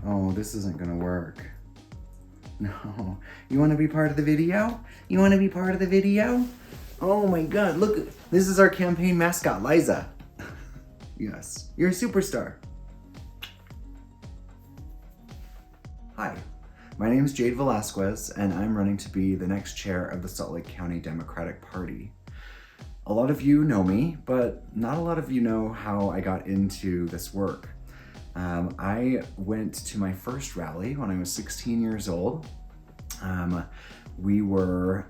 Oh, this isn't gonna work. No. You wanna be part of the video? You wanna be part of the video? Oh my god, look, this is our campaign mascot, Liza. Yes, you're a superstar. Hi, my name is Jade Velazquez, and I'm running to be the next chair of the Salt Lake County Democratic Party. A lot of you know me, but not a lot of you know how I got into this work. I went to my first rally when I was 16 years old. We were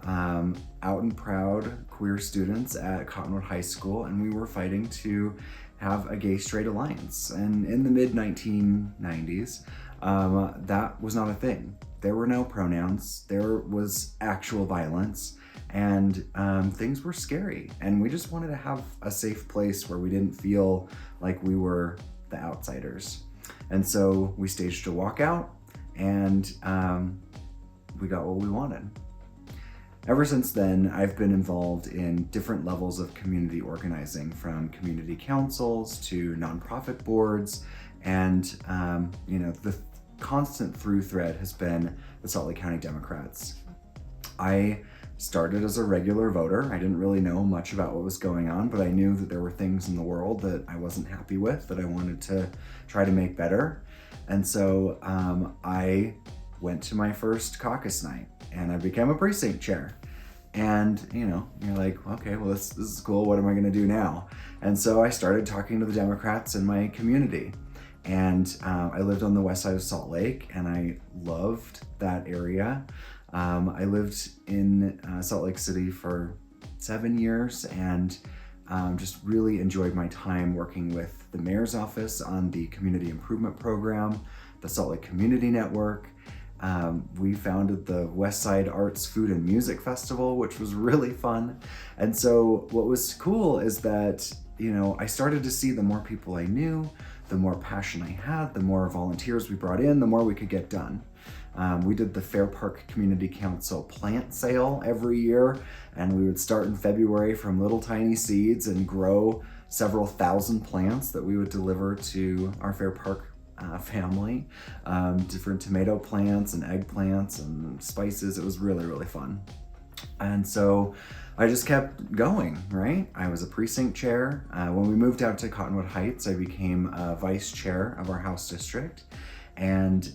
out and proud queer students at Cottonwood High School, and we were fighting to have a gay-straight alliance. And in the mid-1990s, that was not a thing. There were no pronouns, there was actual violence, and things were scary. And we just wanted to have a safe place where we didn't feel like we were the outsiders. And so we staged a walkout, and we got what we wanted. Ever since then, I've been involved in different levels of community organizing, from community councils to nonprofit boards, and the constant through thread has been the Salt Lake County Democrats. I started as a regular voter. I didn't really know much about what was going on, but I knew that there were things in the world that I wasn't happy with, that I wanted to try to make better. And so I went to my first caucus night, and I became a precinct chair. And you're like, okay, well, this is cool. What am I gonna do now? And so I started talking to the Democrats in my community. And I lived on the west side of Salt Lake, and I loved that area. I lived in Salt Lake City for 7 years, and just really enjoyed my time working with the mayor's office on the community improvement program, the Salt Lake Community Network. We founded the West Side Arts Food and Music Festival, which was really fun. And so what was cool is that, I started to see the more people I knew, the more passion I had, the more volunteers we brought in, the more we could get done. We did the Fair Park Community Council plant sale every year, and we would start in February from little tiny seeds and grow several thousand plants that we would deliver to our Fair Park family. Different tomato plants and eggplants and spices. It was really, really fun. And so I just kept going, right? I was a precinct chair. When we moved out to Cottonwood Heights, I became a vice chair of our House district. And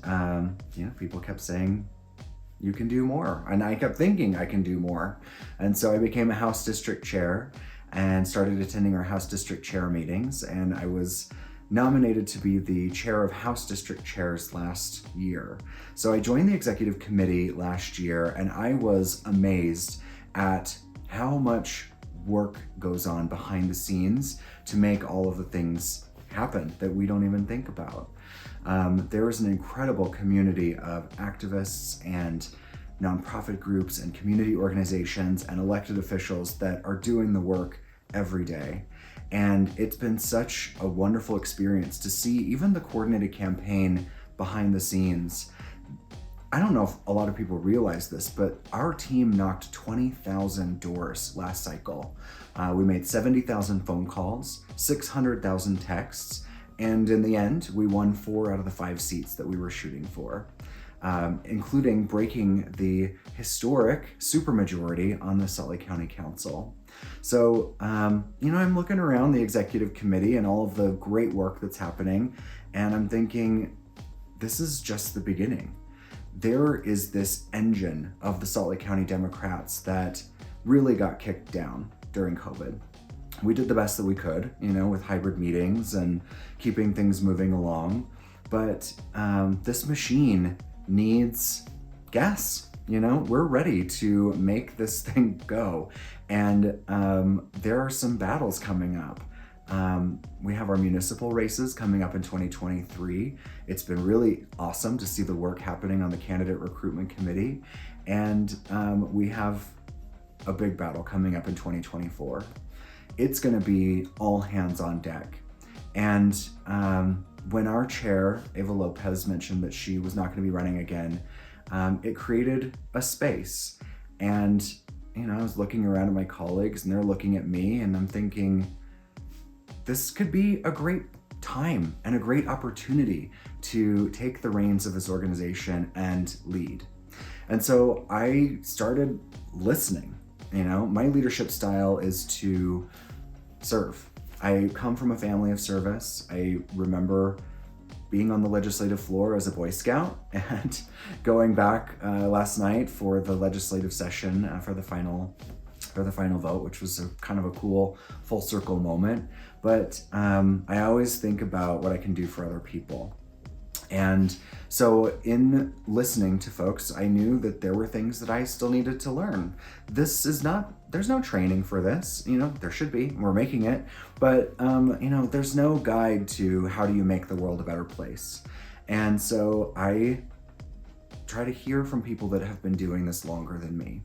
people kept saying, you can do more. And I kept thinking I can do more. And so I became a House district chair and started attending our House district chair meetings. And I was nominated to be the chair of House district chairs last year. So I joined the executive committee last year, and I was amazed at how much work goes on behind the scenes to make all of the things happen that we don't even think about. There is an incredible community of activists and nonprofit groups and community organizations and elected officials that are doing the work every day. And it's been such a wonderful experience to see even the coordinated campaign behind the scenes. I don't know if a lot of people realize this, but our team knocked 20,000 doors last cycle. We made 70,000 phone calls, 600,000 texts, and in the end, we won 4 out of the 5 seats that we were shooting for, including breaking the historic supermajority on the Salt Lake County Council. So, I'm looking around the executive committee and all of the great work that's happening, and I'm thinking, this is just the beginning. There is this engine of the Salt Lake County Democrats that really got kicked down during COVID. We did the best that we could, with hybrid meetings and keeping things moving along. But this machine needs gas. We're ready to make this thing go. And there are some battles coming up. We have our municipal races coming up in 2023. It's been really awesome to see the work happening on the candidate recruitment committee. And we have a big battle coming up in 2024. It's gonna be all hands on deck. And when our chair, Ava Lopez, mentioned that she was not gonna be running again, it created a space. And I was looking around at my colleagues and they're looking at me, and I'm thinking, this could be a great time and a great opportunity to take the reins of this organization and lead. And so I started listening. My leadership style is to serve. I come from a family of service. I remember being on the legislative floor as a Boy Scout and going back last night for the legislative session for the final vote, which was kind of a cool full circle moment. But I always think about what I can do for other people. And so in listening to folks, I knew that there were things that I still needed to learn. There's no training for this, there should be, we're making it, but there's no guide to how do you make the world a better place. And so I try to hear from people that have been doing this longer than me.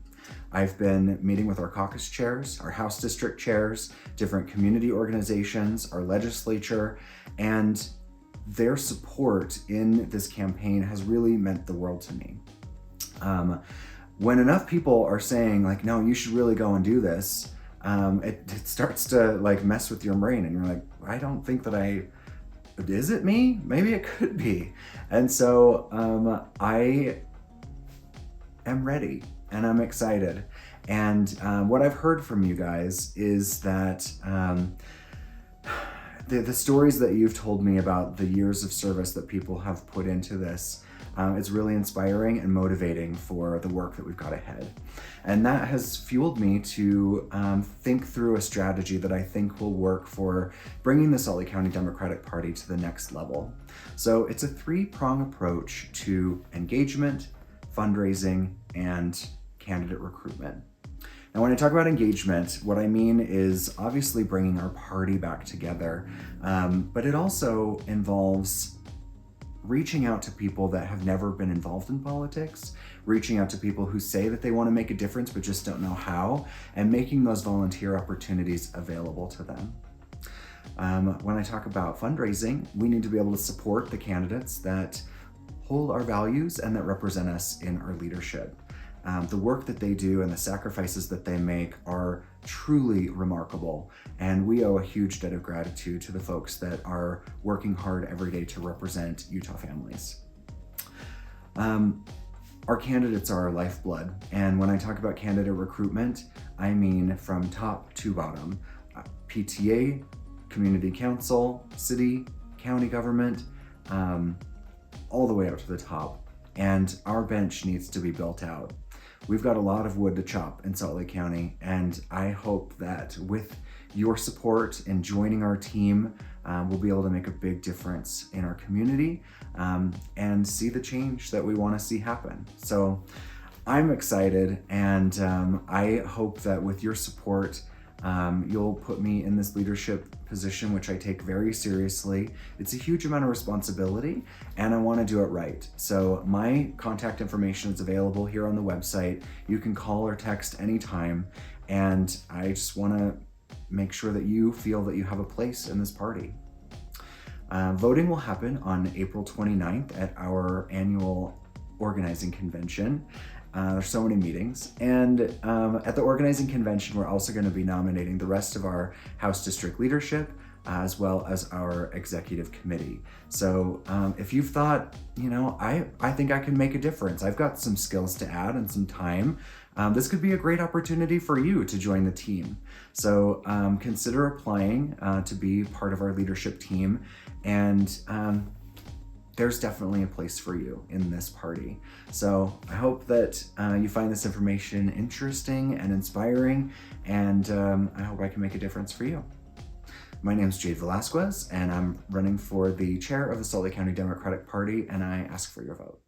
I've been meeting with our caucus chairs, our House district chairs, different community organizations, our legislature, and their support in this campaign has really meant the world to me. When enough people are saying like, no, you should really go and do this, it starts to like mess with your brain and you're like, I don't think that is it me? Maybe it could be. And so I am ready and I'm excited. And what I've heard from you guys is that the stories that you've told me about the years of service that people have put into this, it's really inspiring and motivating for the work that we've got ahead. And that has fueled me to think through a strategy that I think will work for bringing the Salt Lake County Democratic Party to the next level. So it's a 3-prong approach to engagement, fundraising, and candidate recruitment. Now, when I talk about engagement, what I mean is obviously bringing our party back together, but it also involves reaching out to people that have never been involved in politics, reaching out to people who say that they want to make a difference but just don't know how, and making those volunteer opportunities available to them. When I talk about fundraising, we need to be able to support the candidates that hold our values and that represent us in our leadership. The work that they do and the sacrifices that they make are truly remarkable, and we owe a huge debt of gratitude to the folks that are working hard every day to represent Utah families. Our candidates are our lifeblood, and when I talk about candidate recruitment, I mean from top to bottom. PTA, community council, city, county government, all the way up to the top, and our bench needs to be built out. We've got a lot of wood to chop in Salt Lake County, and I hope that with your support and joining our team, we'll be able to make a big difference in our community and see the change that we want to see happen. So I'm excited, and I hope that with your support, you'll put me in this leadership position, which I take very seriously. It's a huge amount of responsibility, and I want to do it right. So my contact information is available here on the website. You can call or text anytime, and I just want to make sure that you feel that you have a place in this party. Voting will happen on April 29th at our annual organizing convention. There's so many meetings, and at the organizing convention, we're also going to be nominating the rest of our House District leadership, as well as our executive committee. So if you've thought, I think I can make a difference, I've got some skills to add and some time, this could be a great opportunity for you to join the team. So consider applying to be part of our leadership team, and there's definitely a place for you in this party. So I hope that you find this information interesting and inspiring, and I hope I can make a difference for you. My name is Jade Velazquez, and I'm running for the chair of the Salt Lake County Democratic Party, and I ask for your vote.